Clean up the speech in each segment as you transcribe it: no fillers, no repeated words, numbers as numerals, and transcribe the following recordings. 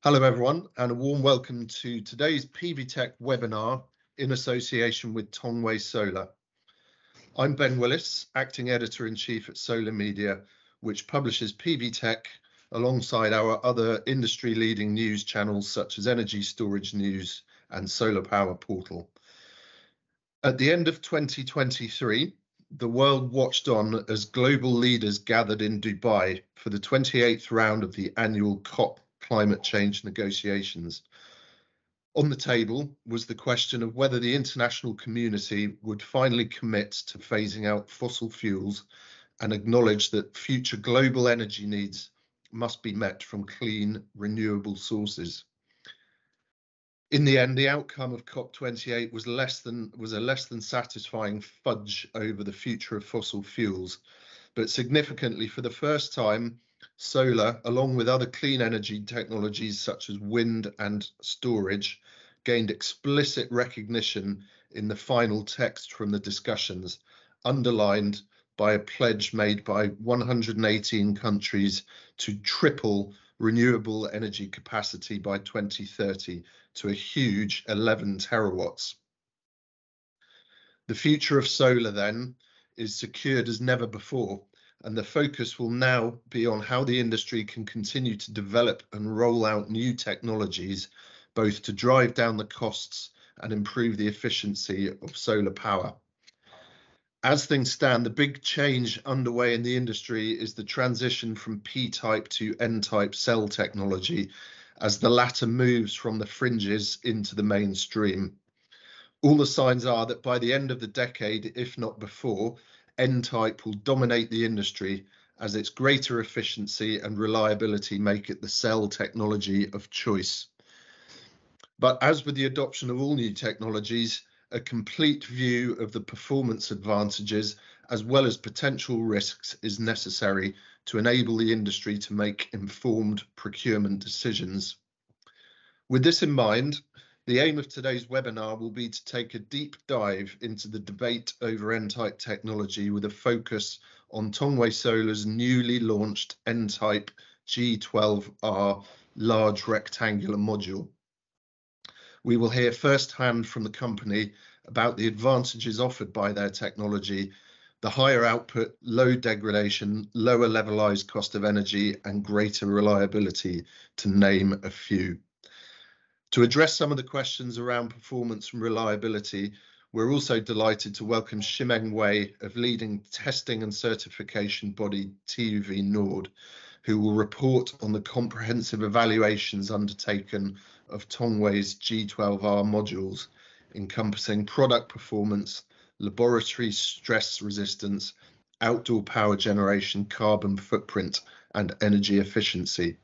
Hello everyone, and a warm welcome to today's PV Tech webinar in association with Tongwei Solar. I'm Ben Willis, Acting Editor-in-Chief at Solar Media, which publishes PV Tech alongside our other industry-leading news channels such as Energy Storage News and Solar Power Portal. At the end of 2023, the world watched on as global leaders gathered in Dubai for the 28th round of the annual COP climate change negotiations. On the table was the question of whether the international community would finally commit to phasing out fossil fuels and acknowledge that future global energy needs must be met from clean, renewable sources. In the end, the outcome of COP28 was a less than satisfying fudge over the future of fossil fuels, but significantly, for the first time, solar, along with other clean energy technologies such as wind and storage, gained explicit recognition in the final text from the discussions, underlined by a pledge made by 118 countries to triple renewable energy capacity by 2030 to a huge 11 terawatts. The future of solar, then, is secured as never before, and the focus will now be on how the industry can continue to develop and roll out new technologies, both to drive down the costs and improve the efficiency of solar power. As things stand, the big change underway in the industry is the transition from P-type to N-type cell technology, as the latter moves from the fringes into the mainstream. All the signs are that by the end of the decade, if not before, N-type will dominate the industry as its greater efficiency and reliability make it the cell technology of choice. But as with the adoption of all new technologies, a complete view of the performance advantages as well as potential risks is necessary to enable the industry to make informed procurement decisions. With this in mind, the aim of today's webinar will be to take a deep dive into the debate over N-type technology with a focus on Tongwei Solar's newly launched N-type G12R large rectangular module. We will hear firsthand from the company about the advantages offered by their technology, the higher output, low degradation, lower levelized cost of energy, and greater reliability, to name a few. To address some of the questions around performance and reliability, we're also delighted to welcome Ximeng Wei of leading testing and certification body TÜV NORD, who will report on the comprehensive evaluations undertaken of Tongwei's G12R modules, encompassing product performance, laboratory stress resistance, outdoor power generation, carbon footprint, and energy efficiency.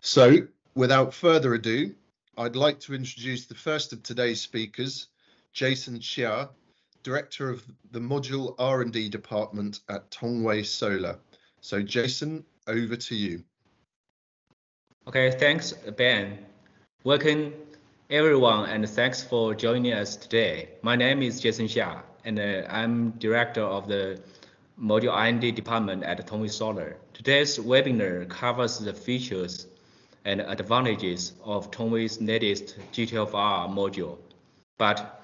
So, without further ado, I'd like to introduce the first of today's speakers, Jason Chia, Director of the Module R&D Department at Tongwei Solar. So Jason, over to you. Okay, thanks, Ben. Welcome, everyone, and thanks for joining us today. My name is Jason Xia, and I'm Director of the Module R&D Department at Tongwei Solar. Today's webinar covers the features and advantages of Tongwei's latest G12R module. But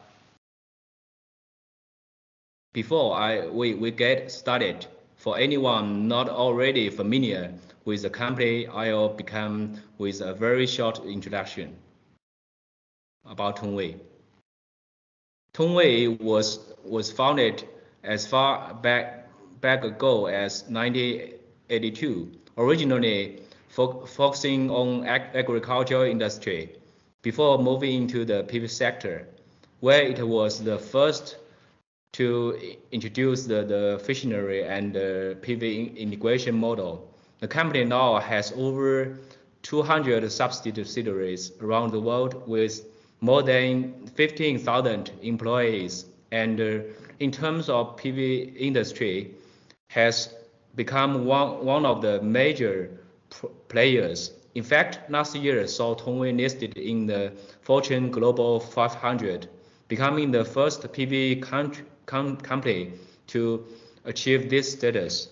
before we get started, for anyone not already familiar with the company, I'll begin with a very short introduction about Tongwei. Tongwei was founded as far back ago as 1982, originally focusing on agricultural industry, before moving into the PV sector, where it was the first to introduce the visionary and PV integration model. The company now has over 200 subsidiaries around the world with more than 15,000 employees, and in terms of PV industry, has become one of the major players. In fact, last year saw Tongwei listed in the Fortune Global 500, becoming the first PV company to achieve this status.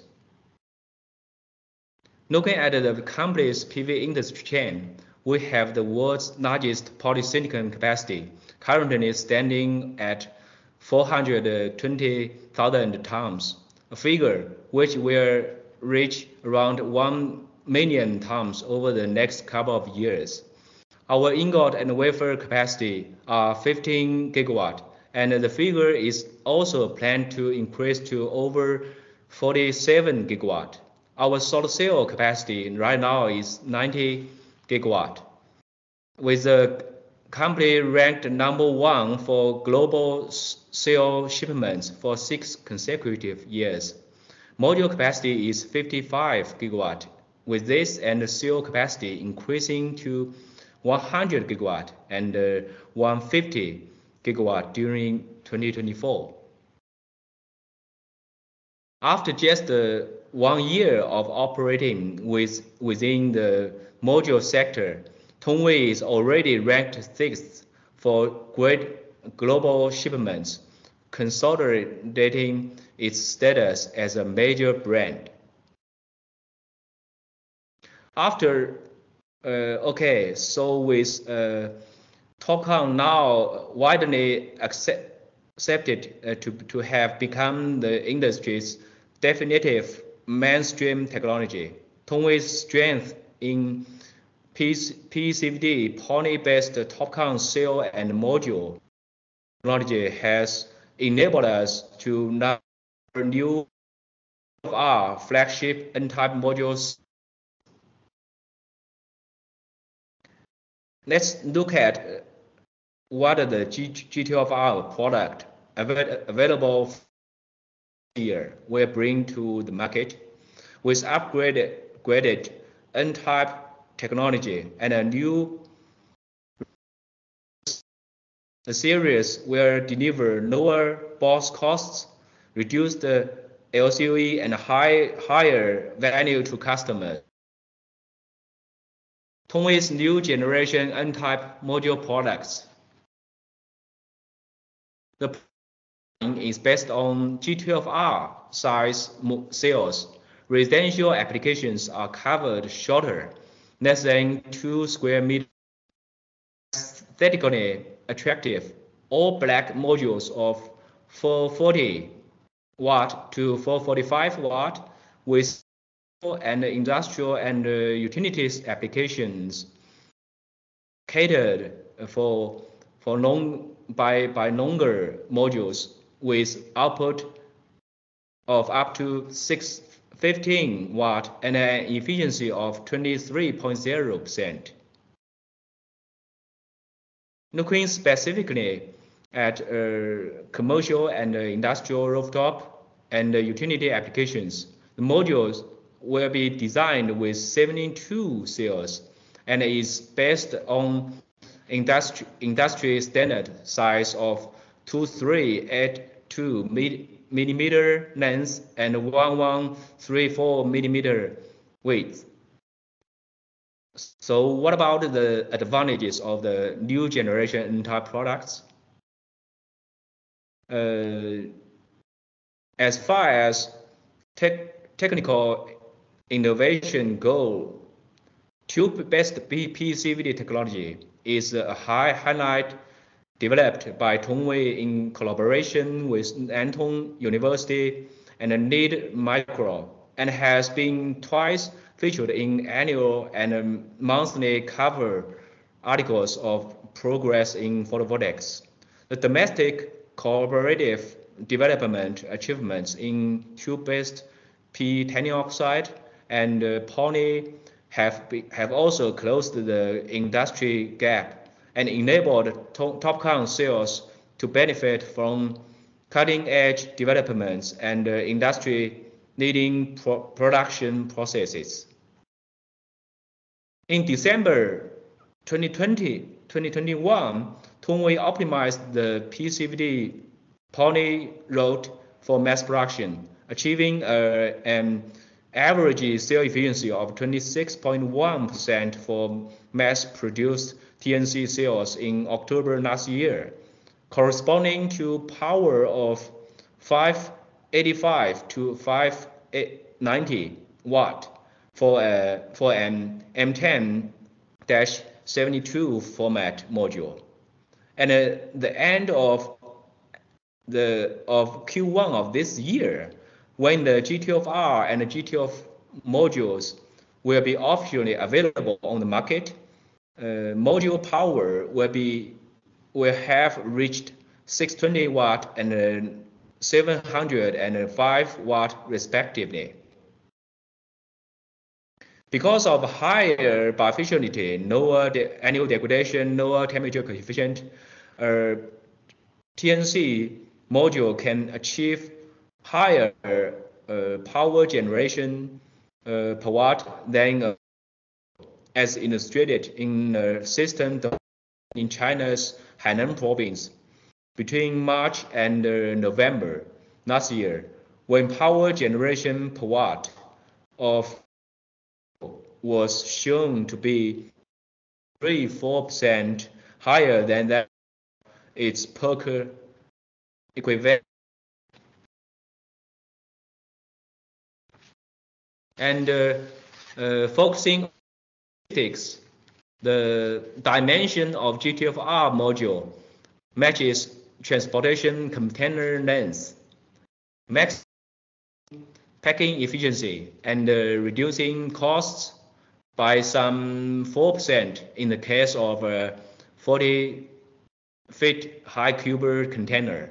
Looking at the company's PV industry chain, we have the world's largest polysilicon capacity, currently standing at 420,000 tons, a figure which will reach around 1 million tons over the next couple of years. Our ingot and wafer capacity are 15 gigawatt, and the figure is also planned to increase to over 47 gigawatt. Our solar cell capacity right now is 90 gigawatt, with the company ranked #1 for global cell shipments for 6 consecutive years. Module capacity is 55 gigawatt, with this and the cell capacity increasing to 100 gigawatt and 150 gigawatt during 2024. After just 1 year of operating within the module sector, Tongwei is already ranked 6th for great global shipments, consolidating its status as a major brand. So with TOPCon now widely accepted to have become the industry's definitive mainstream technology, Tongwei's strength in PCVD poly-based TOPCon cell and module technology has enabled us to now new G12R flagship N-type modules. Let's look at what the G12R product available here will bring to the market. With upgraded N-type technology and a new the series will deliver lower BOS costs, reduce the LCOE, and higher value to customers. Tongwei's new generation N-type module products. The is based on G12R size cells. Residential applications are covered shorter, less than 2 square meters. Aesthetically attractive, all black modules of 440 watt to 445 watt with and industrial and utilities applications catered for by longer modules with output of up to 615 watt and an efficiency of 23.0%. Looking specifically at commercial and industrial rooftop and utility applications, the modules will be designed with 72 cells and is based on industry standard size of 2382 millimeter length and 1134 millimeter width. So what about the advantages of the new generation N-type products? As far as technical innovation go, tube-based PCVD technology is a highlight developed by Tongwei in collaboration with Anton University and Lead Micro, and has been twice featured in annual and monthly cover articles of progress in photovoltaics. The domestic cooperative development achievements in tube-based titanium oxide and poly have also closed the industry gap and enabled TOPCon cells to benefit from cutting-edge developments and industry-leading production processes. In December 2021, Tongwei optimized the PCVD poly route for mass production, achieving an average cell efficiency of 26.1% for mass-produced TNC cells in October last year, corresponding to power of 585 to 590 watt for an M10-72 format module. And at the end of Q1 of this year, when the G12R and the G12 modules will be officially available on the market, module power will have reached 620 watt and 705 watt respectively. Because of higher bifaciality, lower annual degradation, lower temperature coefficient, TNC module can achieve higher power generation per watt than as illustrated in a system in China's Hainan province between March and November last year, when power generation per watt of was shown to be 3-4% higher than that its Perker equivalent. And focusing on statistics, the dimension of G12R module matches transportation container length, max packing efficiency, and reducing costs by some 4% in the case of a 40-feet high cubic container.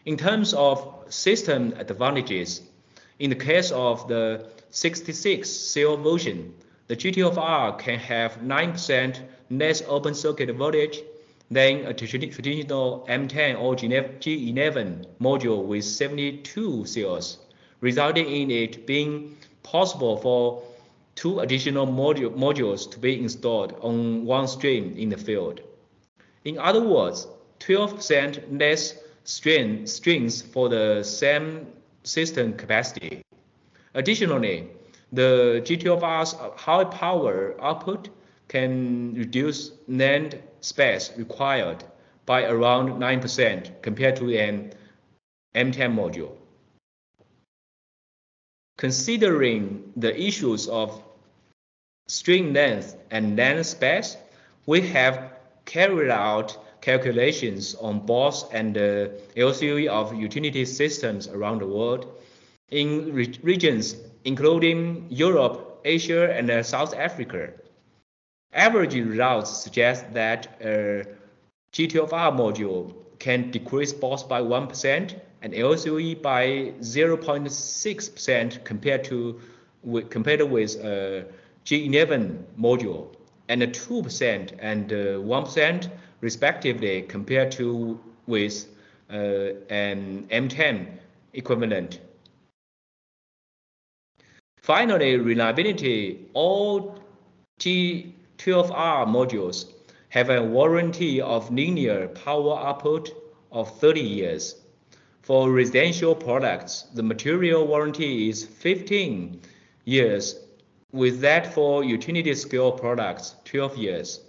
In terms of system advantages, in the case of the 66-cell version, the G12R can have 9% less open circuit voltage than a traditional M10 or G11 module with 72 cells, resulting in it being possible for 2 additional modules to be installed on one string in the field. In other words, 12% less strings for the same system capacity. Additionally, the G12R's high power output can reduce NAND space required by around 9% compared to an M10 module. Considering the issues of string length and NAND space, we have carried out calculations on BOS and LCOE of utility systems around the world in regions including Europe, Asia, and South Africa. Average results suggest that a G12R module can decrease BOS by 1% and LCOE by 0.6% compared with a G11 module, and 2% and 1% respectively compared to with an M10 equivalent. Finally, reliability. All G12R modules have a warranty of linear power output of 30 years. For residential products, the material warranty is 15 years, with that for utility scale products, 12 years.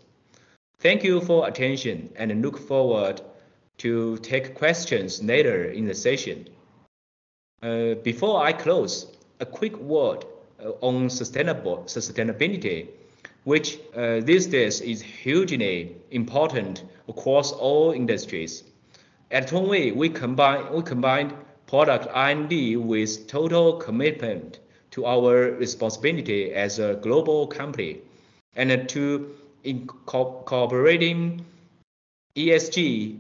Thank you for attention and look forward to take questions later in the session. Before I close, a quick word on sustainability, which these days is hugely important across all industries. At Tongwei, we combined product R&D with total commitment to our responsibility as a global company, and to incorporating ESG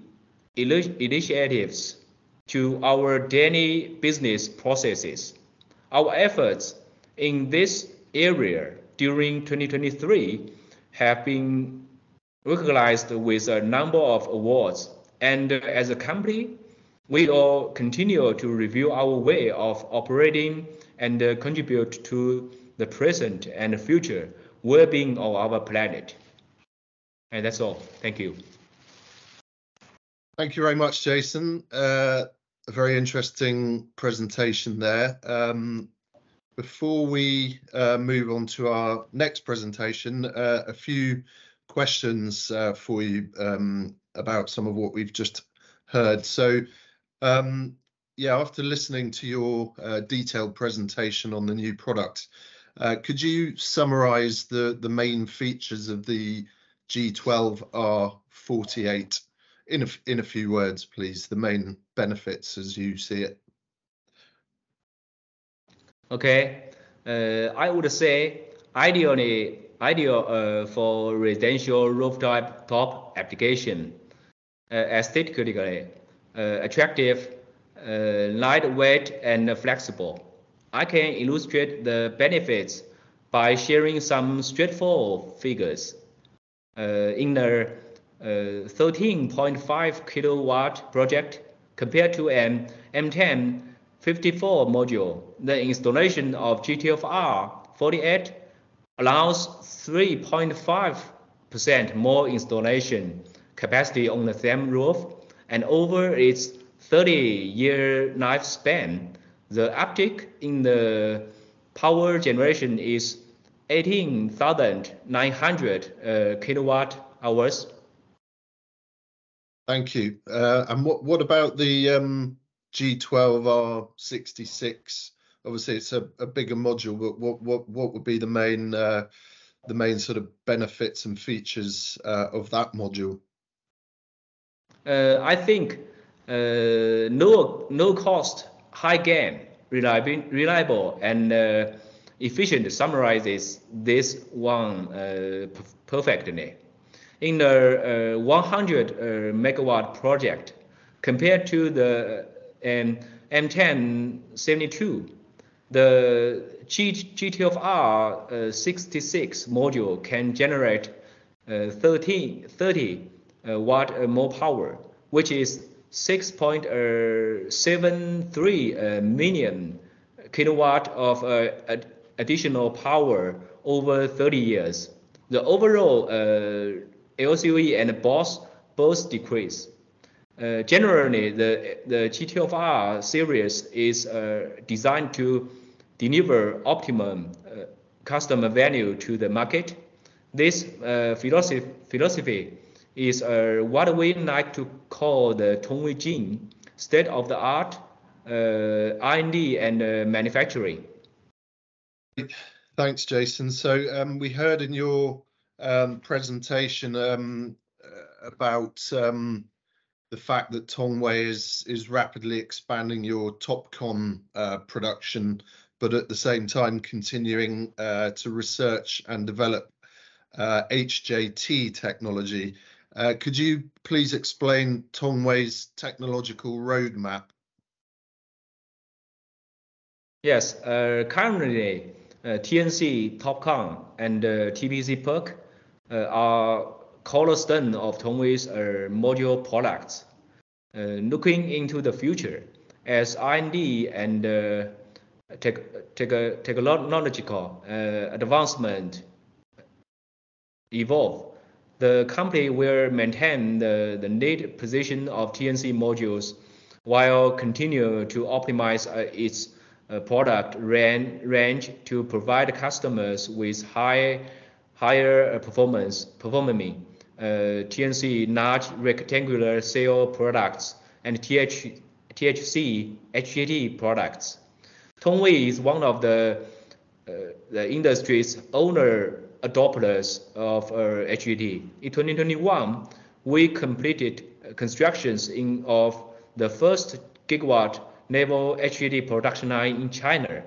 initiatives to our daily business processes. Our efforts in this area during 2023 have been recognized with a number of awards, and as a company, we will continue to review our way of operating and contribute to the present and future well-being of our planet. And that's all. Thank you. Thank you very much, Jason. A very interesting presentation there. Before we move on to our next presentation, a few questions for you about some of what we've just heard. So yeah, after listening to your detailed presentation on the new product, could you summarize the main features of the G12R 48 in a few words, please? The main benefits as you see it. Okay, I would say ideal for residential rooftop application, aesthetically attractive, lightweight and flexible. I can illustrate the benefits by sharing some straightforward figures. In the 13.5 kilowatt project compared to an M10 54 module, the installation of G12R 48 allows 3.5% more installation capacity on the same roof, and over its 30-year lifespan, the uptick in the power generation is 18,900 kilowatt hours. Thank you. And what about the G12R66? Obviously, it's a bigger module, but what would be the main sort of benefits and features of that module? I think no cost, high gain, reliable and efficient summarizes this one perfectly. In the 100 megawatt project, compared to the M1072, the G12R 66 module can generate 30 watt more power, which is 6.73 million kilowatt of additional power over 30 years. The overall LCOE and BOS both decrease. Generally, the G12R series is designed to deliver optimum customer value to the market. This philosophy is what we like to call the Tongwei gene, state-of-the-art R&D and manufacturing. Thanks, Jason. So we heard in your presentation about the fact that Tongwei is rapidly expanding your TOPCon production, but at the same time continuing to research and develop HJT technology. Could you please explain Tongwei's technological roadmap? Yes, currently TNC, TOPCon, and TPC PERC are cornerstone of Tongwei's module products. Looking into the future, as R&D and technological advancement evolve, the company will maintain the lead position of TNC modules while continue to optimize its product range to provide customers with higher performing TNC large rectangular cell products and THC HJT products. Tongwei is one of the industry's owner adopters of HJT. In 2021, we completed constructions of the first gigawatt level HJT production line in China.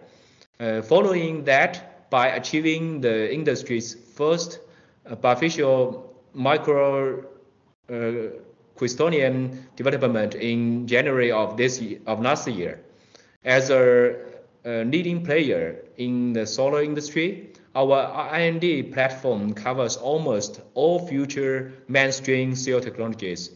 Following that, by achieving the industry's first bifacial micro crystalline development in January of last year. As a leading player in the solar industry, our R&D platform covers almost all future mainstream cell technologies,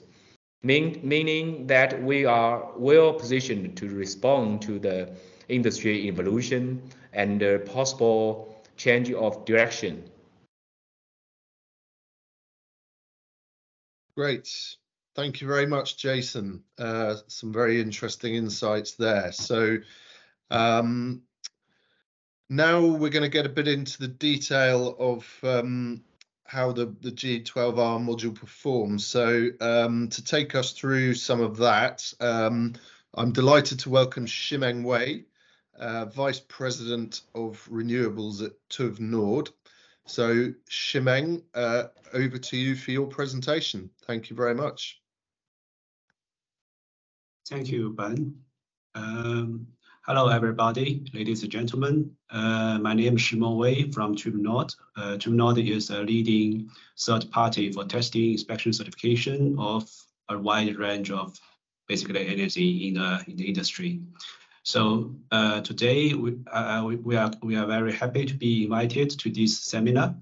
meaning that we are well positioned to respond to the industry evolution and the possible change of direction. Great. Thank you very much, Jason. Some very interesting insights there. So now we're going to get a bit into the detail of how the G12R module performs. So to take us through some of that, I'm delighted to welcome Ximeng Wei, Vice President of Renewables at TÜV NORD. So Ximeng, over to you for your presentation. Thank you very much. Thank you, Ben. Hello, everybody, ladies and gentlemen. My name is Ximeng Wei from TÜV NORD. TÜV NORD is a leading third party for testing, inspection, certification of a wide range of basically anything in the industry. So today we are very happy to be invited to this seminar,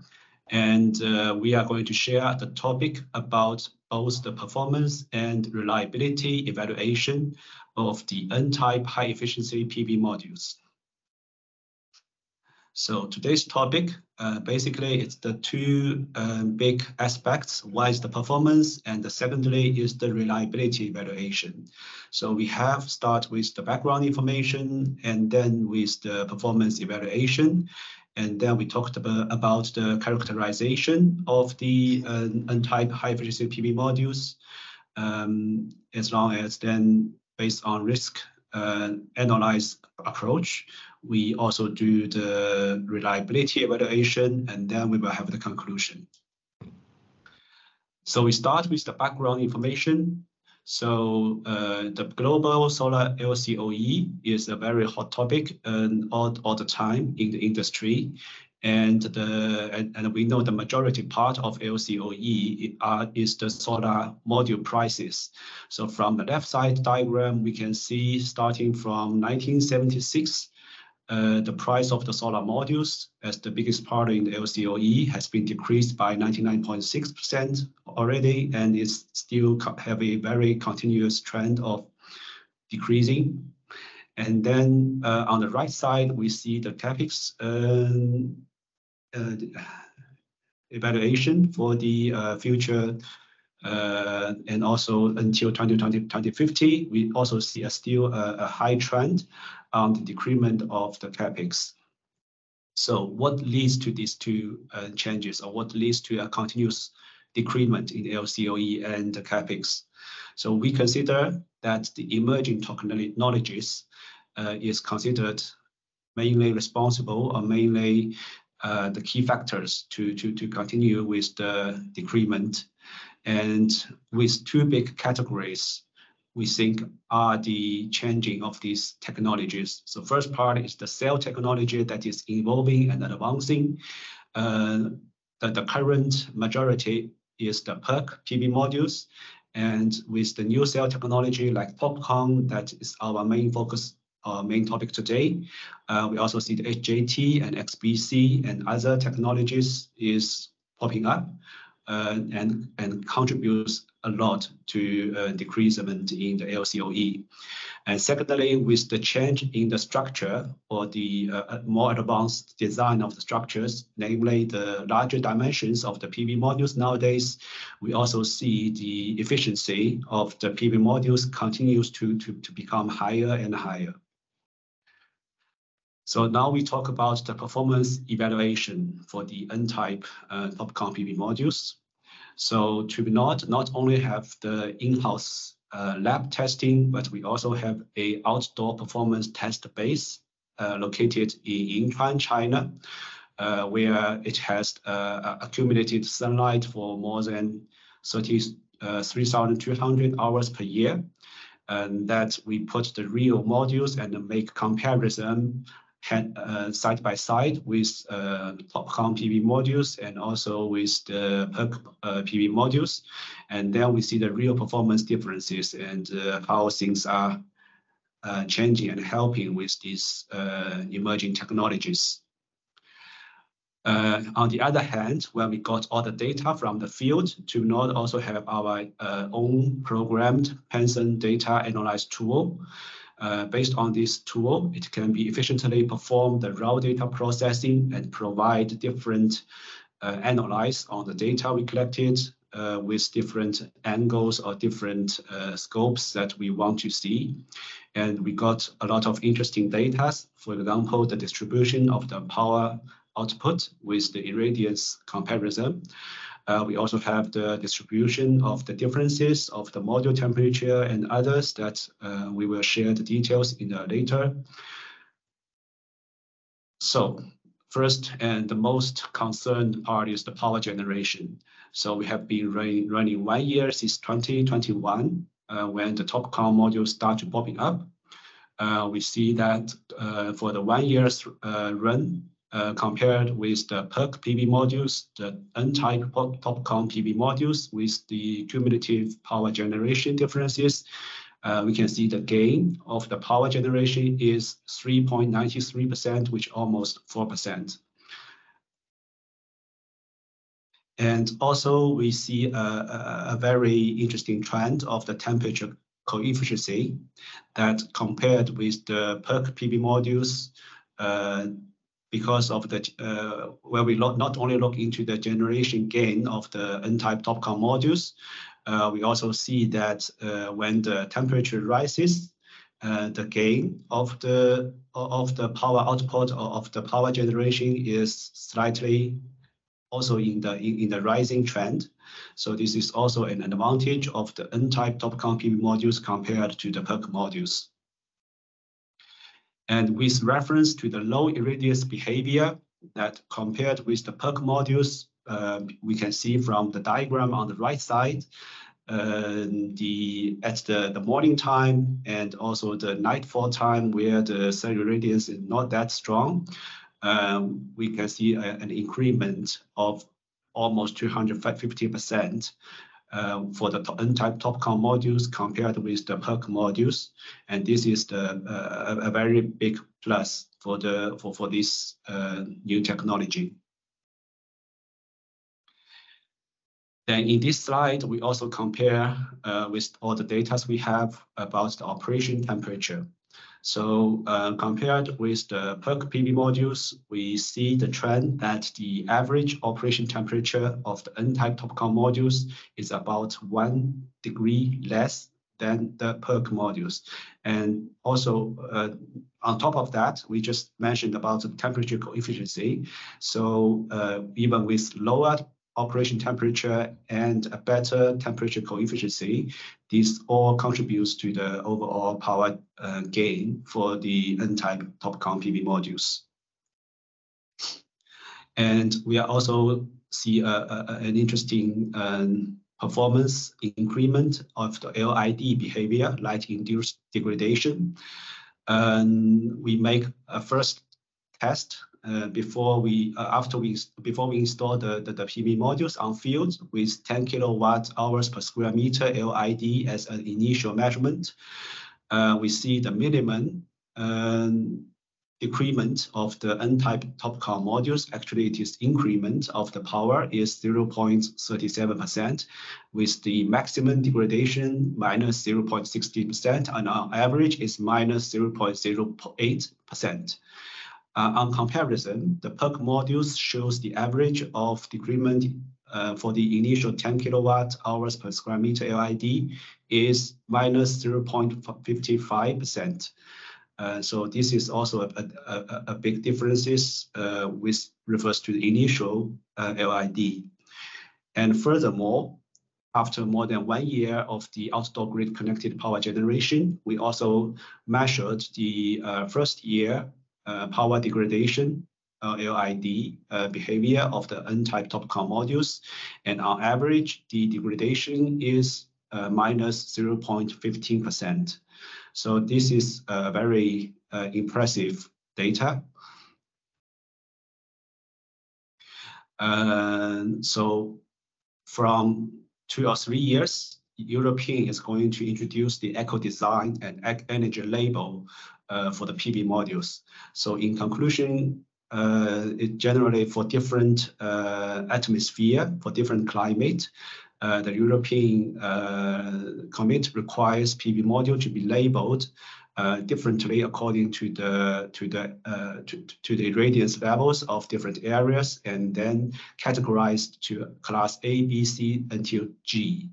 and we are going to share the topic about both the performance and reliability evaluation of the N-type high-efficiency PV modules. So today's topic, basically, it's the two big aspects. One is the performance, and the secondly is the reliability evaluation. So we have start with the background information, and then with the performance evaluation. And then we talked about the characterization of the N-type high-efficiency PV modules, as long as then based on risk analyze approach. We also do the reliability evaluation, and then we will have the conclusion. So we start with the background information. So the global solar LCOE is a very hot topic all the time in the industry. And we know the majority part of LCOE is the solar module prices. So from the left side diagram, we can see starting from 1976, the price of the solar modules as the biggest part in the LCOE has been decreased by 99.6% already, and is still have a very continuous trend of decreasing. And then on the right side, we see the CapEx evaluation for the future, and also until 2050, we also see still a high trend on the decrement of the CapEx. So what leads to these two changes, or what leads to a continuous decrement in LCOE and the CapEx? So we consider that the emerging technologies is considered mainly responsible, or mainly the key factors to continue with the decrement. And with two big categories, we think are the changing of these technologies. So first part is the cell technology that is evolving and advancing. The current majority is the PERC PV modules. And with the new cell technology like TOPCon, that is our main focus, our main topic today. We also see the HJT and XBC and other technologies is popping up and contributes a lot to decreasement in the LCOE. And secondly, with the change in the structure, or the more advanced design of the structures, namely the larger dimensions of the PV modules nowadays, we also see the efficiency of the PV modules continues to become higher and higher. So now we talk about the performance evaluation for the N-type TOPCon PV modules. So TÜV NORD not only have the in-house lab testing, but we also have a outdoor performance test base located in Yinchuan, China, where it has accumulated sunlight for more than 3,200 hours per year. And that we put the real modules and make comparison side by side with TOPCon PV modules and also with the PERC PV modules. And then we see the real performance differences and how things are changing and helping with these emerging technologies. On the other hand, when we got all the data from the field, TÜV NORD also have our own programmed Penson data analyze tool. Based on this tool, it can be efficiently perform the raw data processing and provide different analyze on the data we collected with different angles or different scopes that we want to see. And we got a lot of interesting data. For example, the distribution of the power output with the irradiance comparison. We also have the distribution of the differences of the module temperature and others that we will share the details in later. So first and the most concerned part is the power generation. So we have been running 1 year since 2021 when the TOPCon modules start popping up. We see that for the 1 year's run, compared with the PERC PV modules, the N-type TOPCon PV modules with the cumulative power generation differences, we can see the gain of the power generation is 3.93%, which almost 4%. And also we see a very interesting trend of the temperature coefficient that compared with the PERC PV modules, because of the where we not only look into the generation gain of the N-type TOPCon modules, we also see that when the temperature rises, the gain of the power output or of the power generation is slightly also in the rising trend. So this is also an advantage of the N-type TOPCon PV modules compared to the PERC modules. And with reference to the low irradiance behavior that compared with the PERC modules, we can see from the diagram on the right side, at the morning time and also the nightfall time where the solar irradiance is not that strong, we can see an increment of almost 250% for the N-type TOPCon modules compared with the PERC modules, and this is a very big plus for this new technology. Then in this slide, we also compare with all the data we have about the operation temperature. So compared with the PERC PV modules, we see the trend that the average operation temperature of the N-type TOPCon modules is about 1 degree less than the PERC modules. And also on top of that, we just mentioned about the temperature coefficient. So even with lower operation temperature and a better temperature coefficient, this all contributes to the overall power gain for the N-type TOPCon PV modules. And we are also see an interesting performance increment of the LID behavior, light-induced degradation. We make a first test before we install the PV modules on field with 10 kilowatt-hours per square meter LID as an initial measurement. We see the minimum decrement of the N-type TOPCon modules. Actually, it is increment of the power is 0.37%, with the maximum degradation minus 0.60%, and on average is minus 0.08%. On comparison, the PERC modules shows the average of decrement for the initial 10 kilowatt-hours per square meter LID is minus 0.55%. So this is also a big differences with refers to the initial LID. And furthermore, after more than 1 year of the outdoor grid connected power generation, we also measured the first year power degradation LID behavior of the N-type TOPCon modules, and on average the degradation is minus 0.15%. So this is very impressive data. So from 2 or 3 years, European is going to introduce the eco design and energy label for the PV modules. So in conclusion, it generally for different atmosphere, for different climate, the European commit requires PV module to be labeled differently according to the irradiance levels of different areas, and then categorized to class A, B, C until G.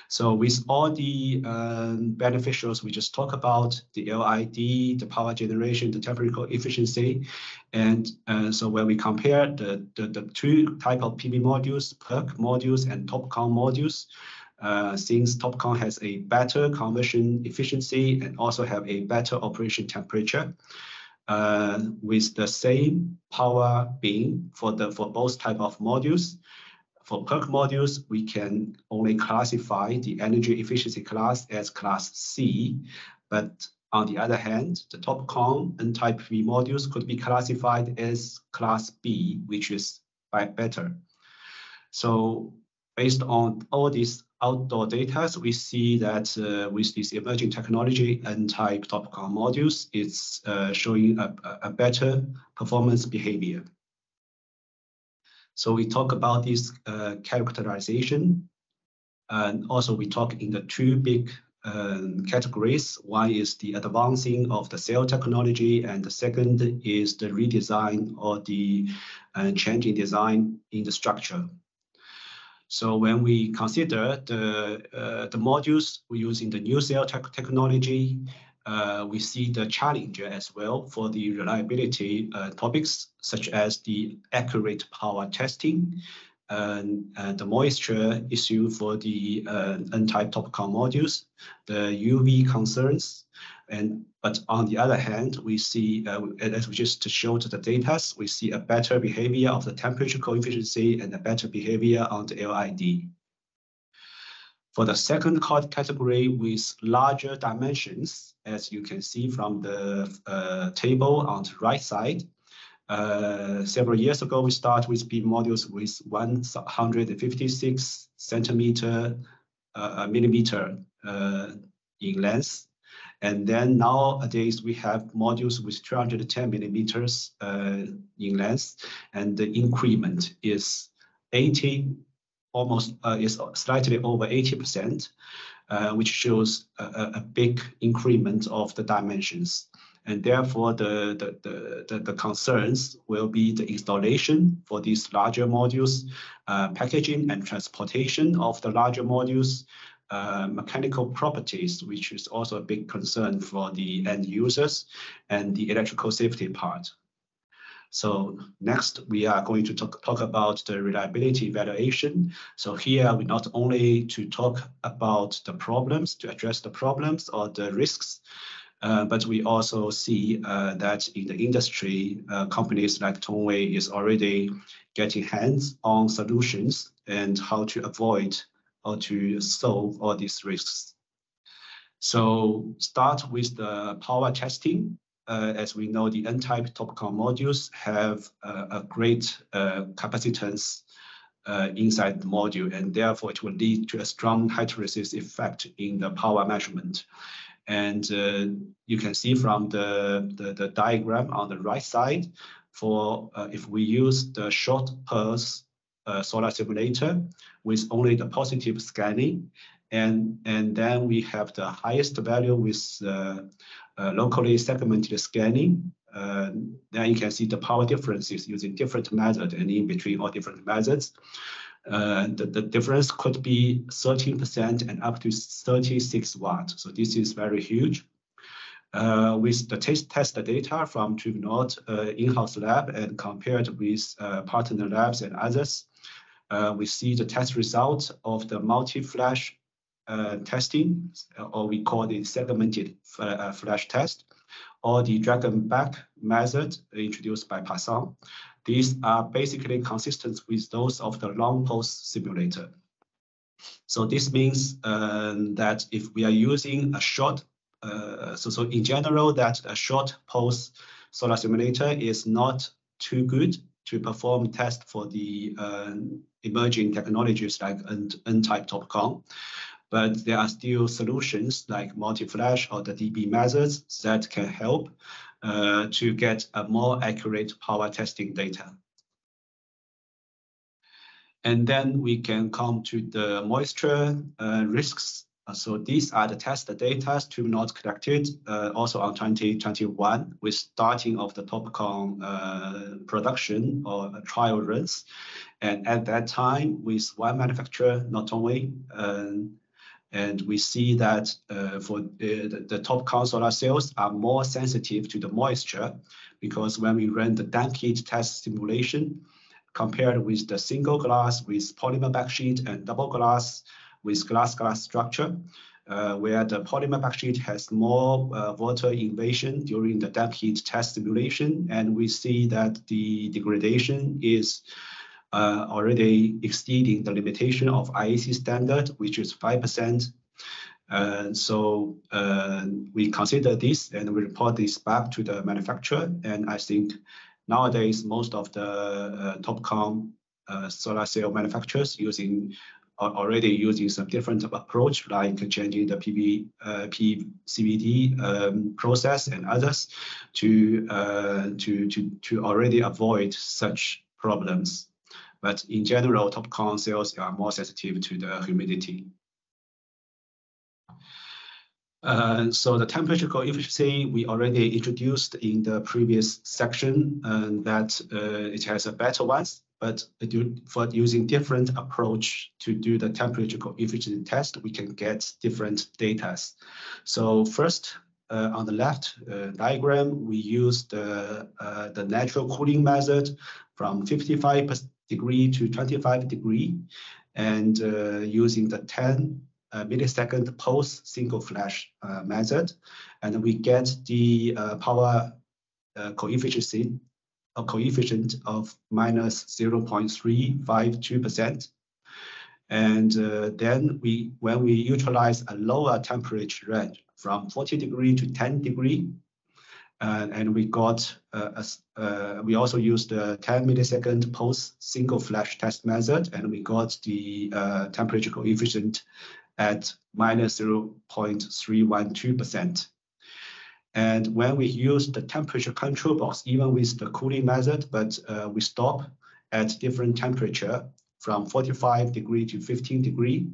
So with all the beneficials we just talked about, the LID, the power generation, the temperature efficiency, and so when we compare the two type of PV modules, PERC modules and TOPCon modules, since TOPCon has a better conversion efficiency and also have a better operation temperature, with the same power beam for both type of modules. For PERC modules, we can only classify the energy efficiency class as class C, but on the other hand, the TOPCon N-type PV modules could be classified as class B, which is better. So based on all these outdoor data, we see that with this emerging technology N-type TOPCon modules, it's showing a better performance behavior. So we talk about this characterization, and also we talk in the two big categories. One is the advancing of the cell technology, and the second is the redesign or the change in design in the structure. So when we consider the modules we use in the new cell technology, we see the challenge as well for the reliability topics, such as the accurate power testing and the moisture issue for the N-type TOPCon modules, the UV concerns. But on the other hand, we see, as we just showed the data, we see a better behavior of the temperature coefficient and a better behavior on the LID. For the second category with larger dimensions, as you can see from the table on the right side, several years ago, we started with PV modules with 156 millimeter in length. And then nowadays we have modules with 210 millimeters in length, and the increment is is slightly over 80%, which shows a big increment of the dimensions. And therefore, the concerns will be the installation for these larger modules, packaging and transportation of the larger modules, mechanical properties, which is also a big concern for the end users, and the electrical safety part. So next, we are going to talk about the reliability evaluation. So here we not only to talk about the problems, to address the problems or the risks, but we also see that in the industry, companies like Tongwei is already getting hands-on solutions and how to avoid or to solve all these risks. So start with the power testing. As we know, the N-type TOPCon modules have a great capacitance inside the module, and therefore it will lead to a strong hysteresis effect in the power measurement. And you can see from the diagram on the right side, for if we use the short pulse solar simulator with only the positive scanning, and then we have the highest value with locally segmented scanning, then you can see the power differences using different methods, and in between all different methods. The difference could be 13% and up to 36 watts. So this is very huge. With the test data from TÜV NORD in-house lab and compared with partner labs and others, we see the test result of the multi-flash testing, or we call it segmented flash test, or the dragon back method introduced by Passan. These are basically consistent with those of the long pulse simulator. So this means that if we are using a short, so in general, that a short pulse solar simulator is not too good to perform tests for the emerging technologies like N-type TOPCon. But there are still solutions like multi-flash or the DB methods that can help to get a more accurate power testing data. And then we can come to the moisture risks. So these are the test data TÜV NORD collected also on 2021 with starting of the TOPCon production or trial runs. And at that time, with one manufacturer, not only, And we see that for the TOPCon solar cells are more sensitive to the moisture, because when we run the damp heat test simulation, compared with the single glass with polymer backsheet and double glass with glass-glass structure, where the polymer backsheet has more water invasion during the damp heat test simulation, and we see that the degradation is already exceeding the limitation of IEC standard, which is 5%. So we consider this and we report this back to the manufacturer. And I think nowadays most of the TOPCon solar cell manufacturers already using some different approach, like changing the PCVD process and others to already avoid such problems. But in general, TOPCon cells are more sensitive to the humidity. So the temperature coefficient we already introduced in the previous section, that it has a better ones, but for using different approach to do the temperature coefficient test, we can get different data. So first, on the left diagram, we use the natural cooling method from 55 degree to 25 degree, and using the 10 millisecond pulse single flash method, and we get the power coefficient of minus 0.352%. And then when we utilize a lower temperature range from 40 degree to 10 degree, and we got we also used the 10 millisecond pulse single flash test method, and we got the temperature coefficient at minus 0.312%. And when we use the temperature control box, even with the cooling method, but we stop at different temperature from 45 degree to 15 degree,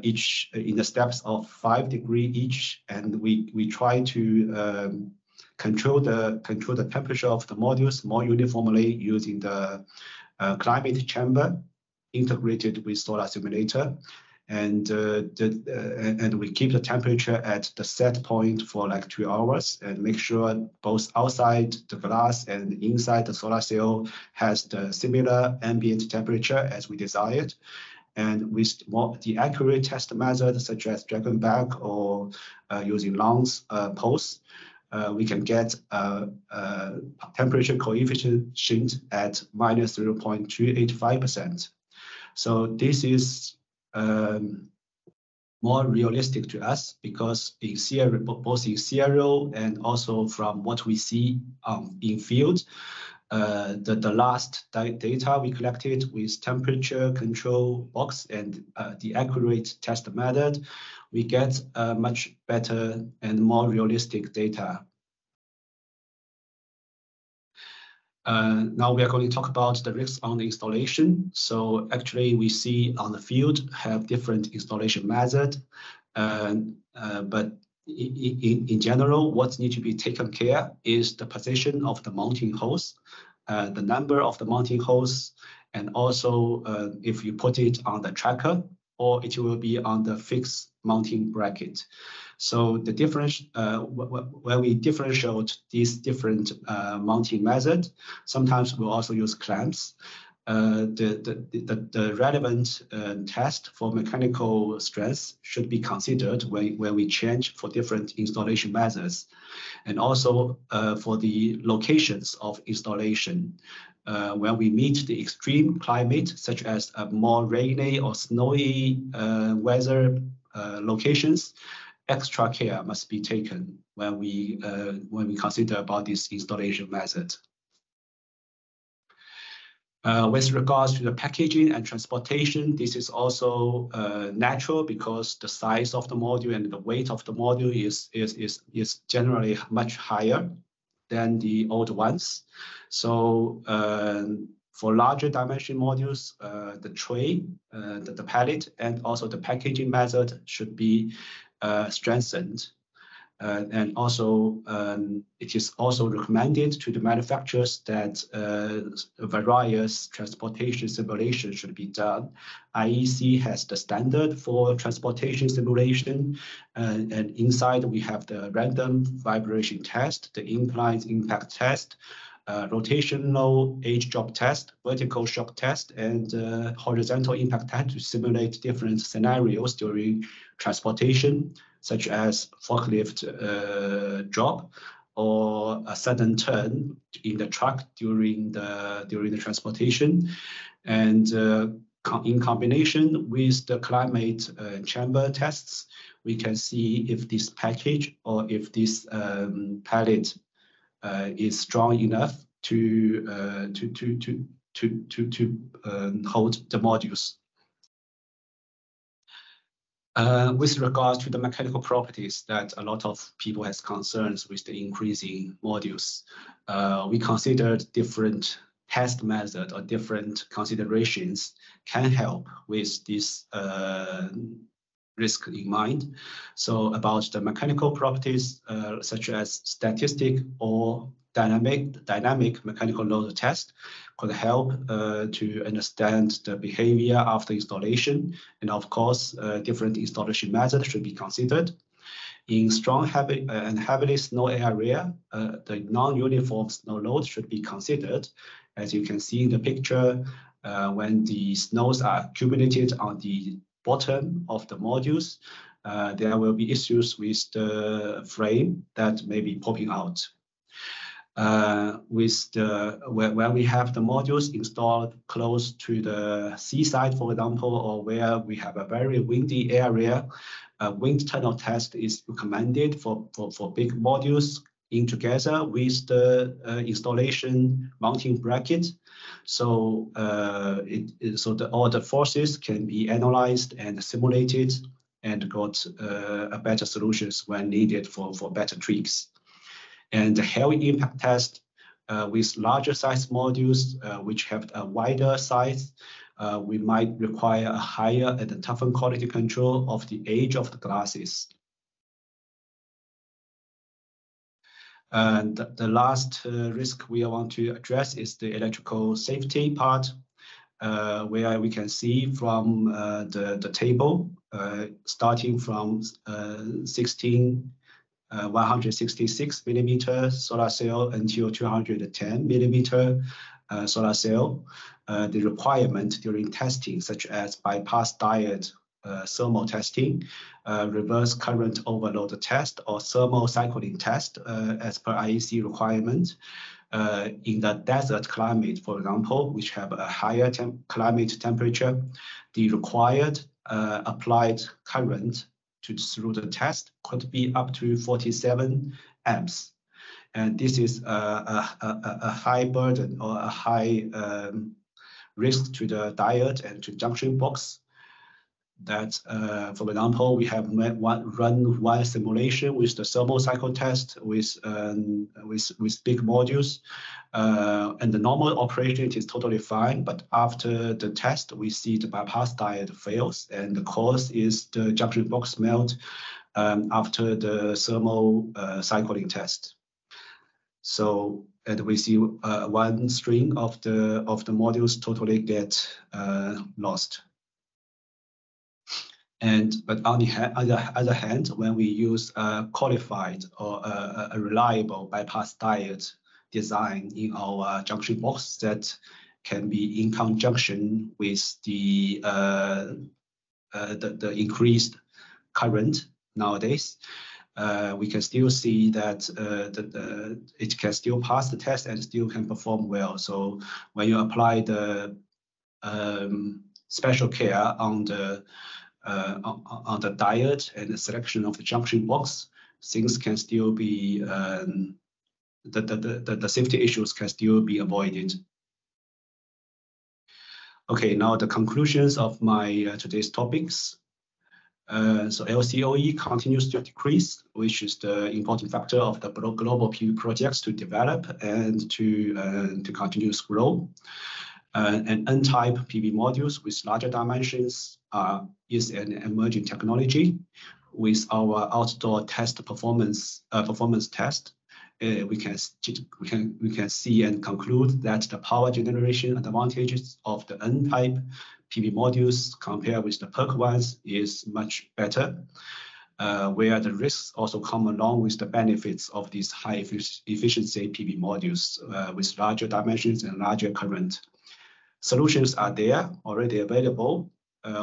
each in the steps of 5 degree each, and we try to control the temperature of the modules more uniformly using the climate chamber integrated with solar simulator. And we keep the temperature at the set point for like 2 hours and make sure both outside the glass and inside the solar cell has the similar ambient temperature as we desired. And with the accurate test method, such as dragon back or using lungs pulse, we can get a temperature coefficient at minus 0.285%. So this is more realistic to us, because in serial, both in serial and also from what we see in field, the last data we collected with temperature control box and the accurate test method, we get much better and more realistic data. Now we are going to talk about the risks on the installation. So actually we see on the field have different installation method, but in general, what needs to be taken care is the position of the mounting holes, the number of the mounting holes, and also if you put it on the tracker or it will be on the fixed mounting bracket. So the difference, when we differentiate these different mounting methods, sometimes we'll also use clamps. The relevant test for mechanical strength should be considered when we change for different installation methods, and also for the locations of installation. When we meet the extreme climate, such as more rainy or snowy weather locations, extra care must be taken when we consider about this installation method. With regards to the packaging and transportation, this is also natural, because the size of the module and the weight of the module is generally much higher than the old ones. So for larger dimension modules, the tray, the pallet, and also the packaging method should be strengthened. And also, it is also recommended to the manufacturers that various transportation simulations should be done. IEC has the standard for transportation simulation, and inside we have the random vibration test, the inclined impact test, rotational age drop test, vertical shock test, and horizontal impact test to simulate different scenarios during transportation, such as forklift drop or a sudden turn in the truck during the transportation. And in combination with the climate chamber tests, we can see if this package or if this pallet is strong enough to hold the modules. With regards to the mechanical properties that a lot of people has concerns with the increasing modules, we considered different test method or different considerations can help with this risk in mind. So about the mechanical properties, such as static or dynamic mechanical load test could help to understand the behavior after installation. And of course, different installation methods should be considered. In strong and heavily snow area, the non-uniform snow load should be considered. As you can see in the picture, when the snows are accumulated on the bottom of the modules, there will be issues with the frame that may be popping out. When we have the modules installed close to the seaside, for example, or where we have a very windy area, a wind tunnel test is recommended for big modules in together with the installation mounting bracket. So all the forces can be analyzed and simulated and got a better solutions when needed for better tweaks. And the heavy impact test with larger size modules, which have a wider size, we might require a higher and tougher quality control of the age of the glasses. And the last risk we want to address is the electrical safety part, where we can see from the table, starting from 166 millimeter solar cell until 210 millimeter solar cell, the requirement during testing, such as bypass diode thermal testing, reverse current overload test, or thermal cycling test, as per IEC requirement. In the desert climate, for example, which have a higher climate temperature, the required applied current through the test could be up to 47 amps. And this is a high burden or a high risk to the diode and to junction box. That, for example, we have run one simulation with the thermal cycle test with big modules, and the normal operation is totally fine. But after the test, we see the bypass diode fails, and the cause is the junction box melt after the thermal cycling test. So, and we see one string of the modules totally get lost. But on the other hand, when we use a qualified or a reliable bypass diode design in our junction box that can be in conjunction with the increased current nowadays, we can still see that it can still pass the test and still can perform well. So when you apply the special care on the diode and the selection of the junction box, things can still be the safety issues can still be avoided. Okay, now the conclusions of my today's topics. So LCOE continues to decrease, which is the important factor of the global PV projects to develop and to continuous grow. And N-type PV modules with larger dimensions is an emerging technology, with our outdoor test performance test, we can see and conclude that the power generation advantages of the N-type PV modules compared with the PERC ones is much better, where the risks also come along with the benefits of these high efficiency PV modules with larger dimensions and larger current. Solutions are there, already available.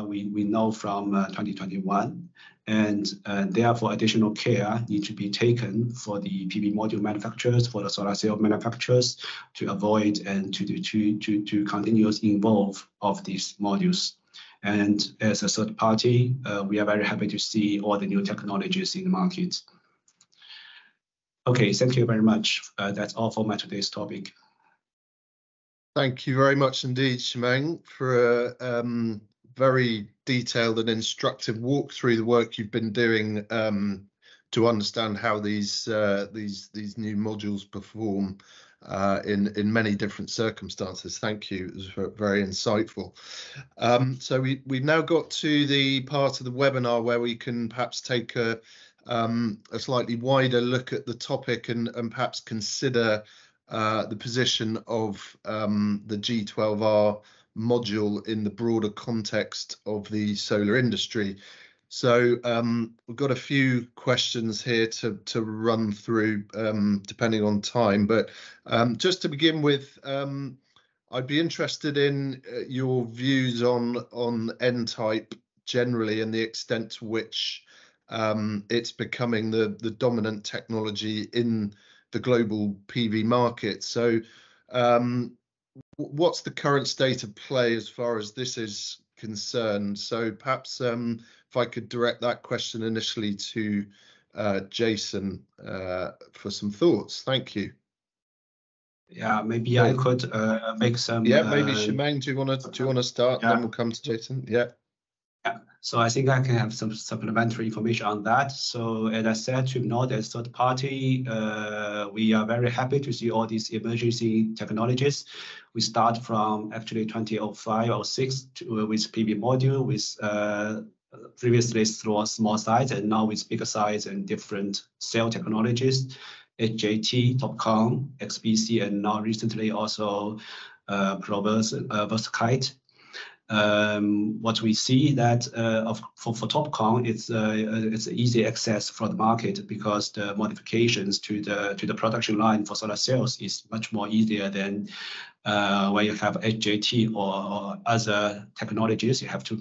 We know from 2021, and therefore additional care needs to be taken for the PV module manufacturers, for the solar cell manufacturers, to avoid and to continuously evolve of these modules. And as a third party, we are very happy to see all the new technologies in the market. Okay, thank you very much. That's all for my today's topic. Thank you very much indeed, Shimeng, for a very detailed and instructive walk through the work you've been doing to understand how these new modules perform in many different circumstances. Thank you. It was very insightful. So we've now got to the part of the webinar where we can perhaps take a slightly wider look at the topic and perhaps consider the position of the G12R module in the broader context of the solar industry. So we've got a few questions here to run through depending on time, but just to begin with, I'd be interested in your views on N-type generally and the extent to which it's becoming the dominant technology in the global PV market. So what's the current state of play as far as this is concerned? So perhaps if I could direct that question initially to Jason for some thoughts. Thank you. Yeah, maybe I could make some. Yeah, maybe Shimeng, do you want to start? Yeah. Then we'll come to Jason. Yeah. Yeah, so I think I can have some supplementary information on that. So as I said, TÜV NORD as third party, we are very happy to see all these emergency technologies. We start from actually 2005 or 6 with PV module, with previously through a small size, and now with bigger size and different cell technologies, HJT, TOPCon, XBC, and now recently also Perovskite. What we see that for TOPCon, it's easy access for the market because the modifications to the production line for solar cells is much more easier than where you have HJT or other technologies. You have to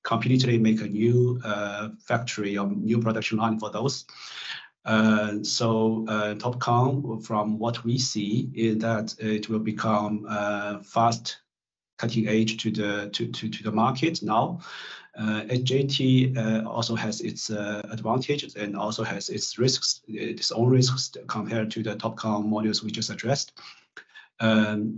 completely make a new factory or new production line for those. So TOPCon, from what we see, is that it will become fast cutting edge to the market now. HJT also has its advantages and also has its risks, its own risks compared to the TOPCon modules we just addressed. From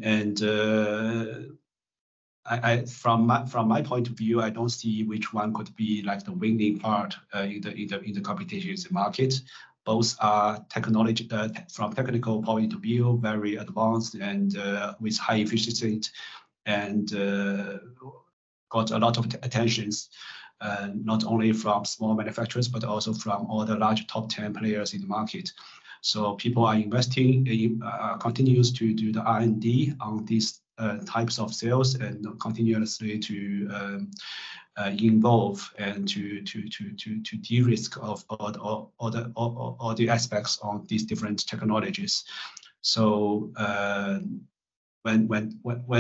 my point of view, I don't see which one could be like the winning part in the competition in the market. Both are technology from technical point of view very advanced and with high efficiency, and got a lot of attentions, not only from small manufacturers, but also from all the large top 10 players in the market. So people are investing, continues to do the R&D on these types of cells and continuously to involve and to de-risk of all the aspects of these different technologies. So when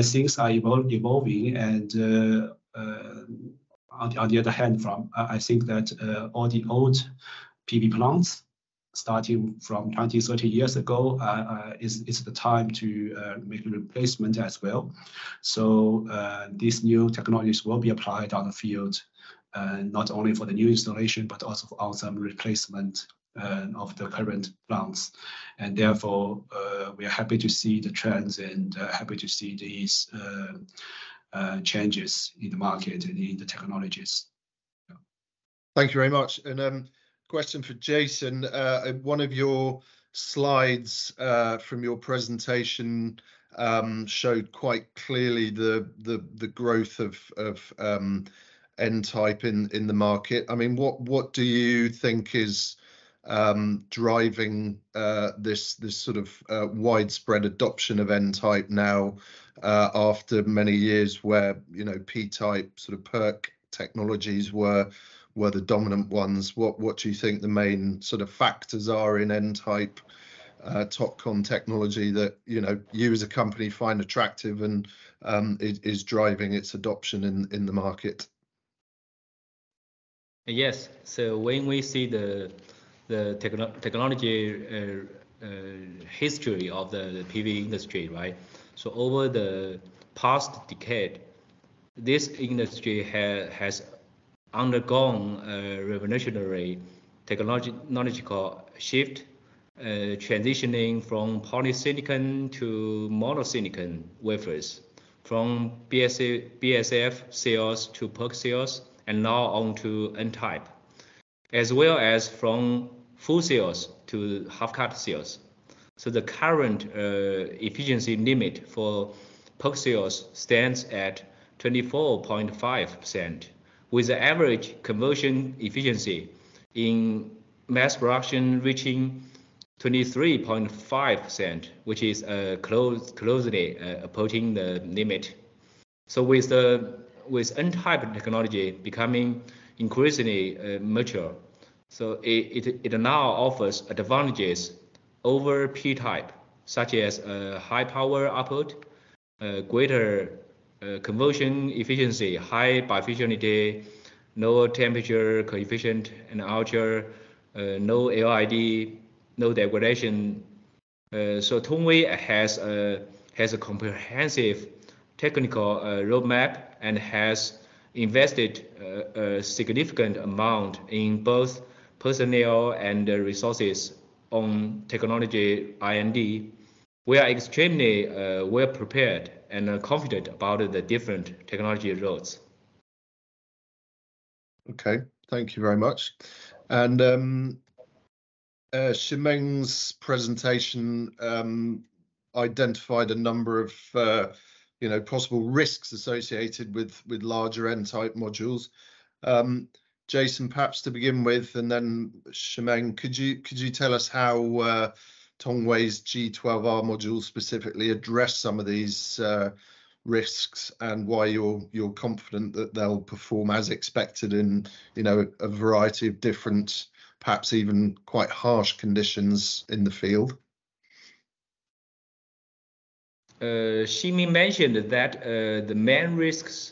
things are evolving, and on the other hand, I think that all the old PV plants, starting from 20, 30 years ago, is the time to make a replacement as well. So these new technologies will be applied on the field, not only for the new installation, but also on some replacement of the current plants. And therefore, we are happy to see the trends and happy to see these changes in the market and in the technologies. Yeah. Thank you very much. And question for Jason. One of your slides from your presentation showed quite clearly the growth of N-type in the market. I mean, what do you think is driving this sort of widespread adoption of N-type now, after many years where, you know, P-type sort of PERC technologies were the dominant ones? What do you think the main sort of factors are in N-type TOPCon technology that, you know, you as a company find attractive and is driving its adoption in the market? Yes. So when we see the technology history of the PV industry, right? So over the past decade, this industry has undergone a revolutionary technological shift, transitioning from polysilicon to monosilicon wafers, from BSF cells to PERC cells, and now on to N-type, as well as from full cells to half-cut cells. So the current efficiency limit for PERC cells stands at 24.5%, with the average conversion efficiency in mass production reaching 23.5%, which is closely approaching the limit. So with N-type technology becoming increasingly mature, so it now offers advantages over P-type, such as high power output, greater conversion efficiency, high bifaciality, lower temperature coefficient, and ultra no LID, no degradation. So Tongwei has a comprehensive technical roadmap and has invested a significant amount in both personnel and resources on technology R&D. We are extremely well prepared and confident about the different technology roads. Okay, thank you very much. And Shimeng's presentation identified a number of possible risks associated with larger N-type modules. Jason, perhaps to begin with, and then Shimeng, could you tell us how Tongwei's G12R modules specifically address some of these risks, and why you're confident that they'll perform as expected in a variety of different, perhaps even quite harsh conditions in the field? Ximing mentioned that the main risks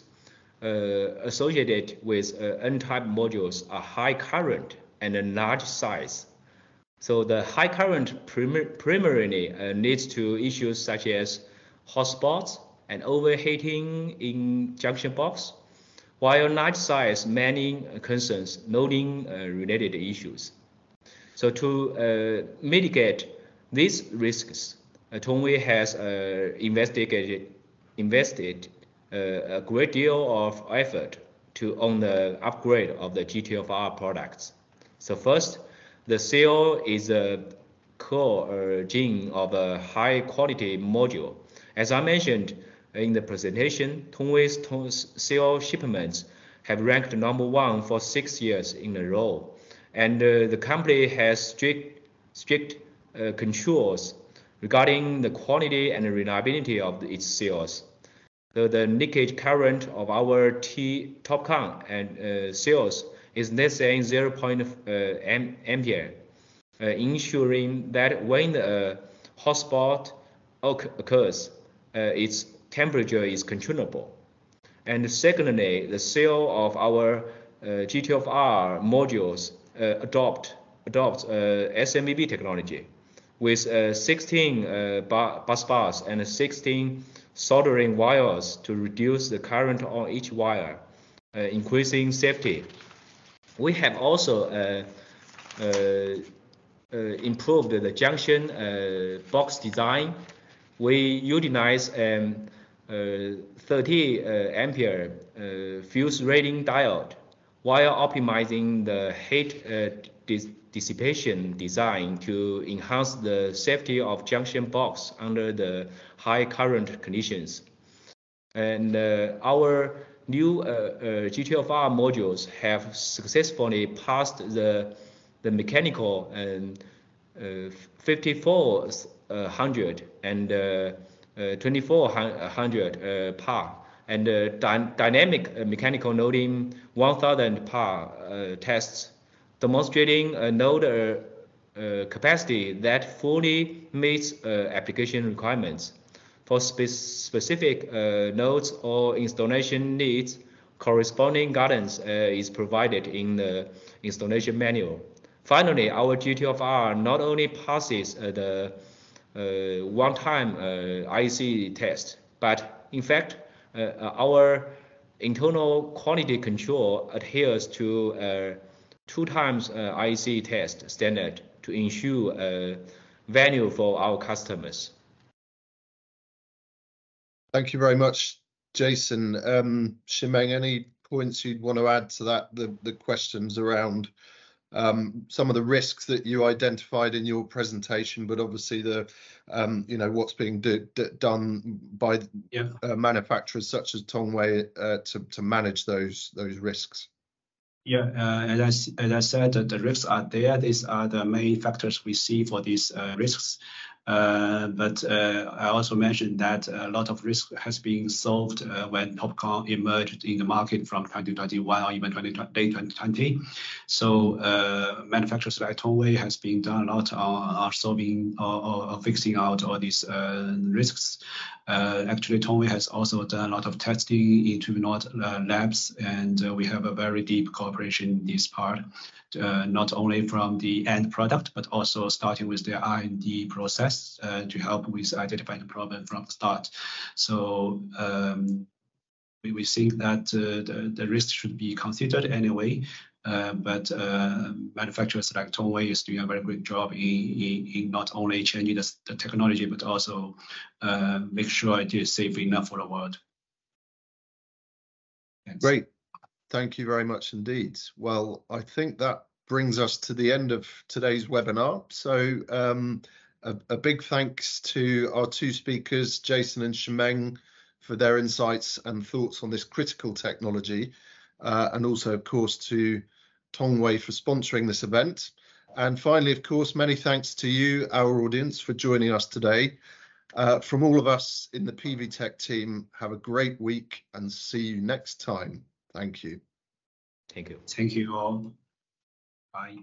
associated with N-type modules are high current and a large size. So the high current primarily leads to issues such as hotspots and overheating in junction box, while large size mainly concerns loading related issues. So to mitigate these risks, Tongwei has invested a great deal of effort on the upgrade of the G12R products. So first, the cell is a core gene of a high quality module. As I mentioned in the presentation, Tongwei's cell shipments have ranked #1 for 6 years in a row, and the company has strict controls regarding the quality and reliability of its cells. The leakage current of our TOPCon and cells is less than 0.0 ampere, ensuring that when a hotspot occurs, its temperature is controllable. And secondly, the cell of our G12R modules adopts SMVB technology with 16 bus bars and 16 soldering wires to reduce the current on each wire, increasing safety. We have also improved the junction box design. We utilize 30 ampere fuse rating diode while optimizing the heat dissipation design to enhance the safety of junction box under the high current conditions. And our new G12R modules have successfully passed the mechanical and 5400 and 2400 par and dynamic mechanical loading 1000 par tests, demonstrating a node capacity that fully meets application requirements. For specific nodes or installation needs, corresponding guidance is provided in the installation manual. Finally, our G12R not only passes the one-time IEC test, but in fact, our internal quality control adheres to 2 times IEC test standard to ensure value for our customers. Thank you very much, Jason. Shimeng, any points you'd want to add to that? The questions around some of the risks that you identified in your presentation, but obviously the what's being done by manufacturers such as Tongwei to manage those risks. Yeah, as I said, the risks are there. These are the main factors we see for these risks. But I also mentioned that a lot of risk has been solved when TOPCon emerged in the market from 2021 or even late 2020. So manufacturers like Tongwei has been done a lot on solving or fixing out all these risks. Actually, Tongwei has also done a lot of testing in TÜV NORD labs, and we have a very deep cooperation in this part. Not only from the end product, but also starting with the R&D process to help with identifying the problem from the start. So we think that the risk should be considered anyway, but manufacturers like Tongwei is doing a very good job in not only changing the technology, but also make sure it is safe enough for the world. Thanks. Great. Thank you very much indeed. Well, I think that brings us to the end of today's webinar. So a big thanks to our 2 speakers, Jason and Shimeng, for their insights and thoughts on this critical technology. And also, of course, to Tongwei for sponsoring this event. And finally, of course, many thanks to you, our audience, for joining us today. From all of us in the PV Tech team, have a great week and see you next time. Thank you. Thank you. Thank you all. Bye.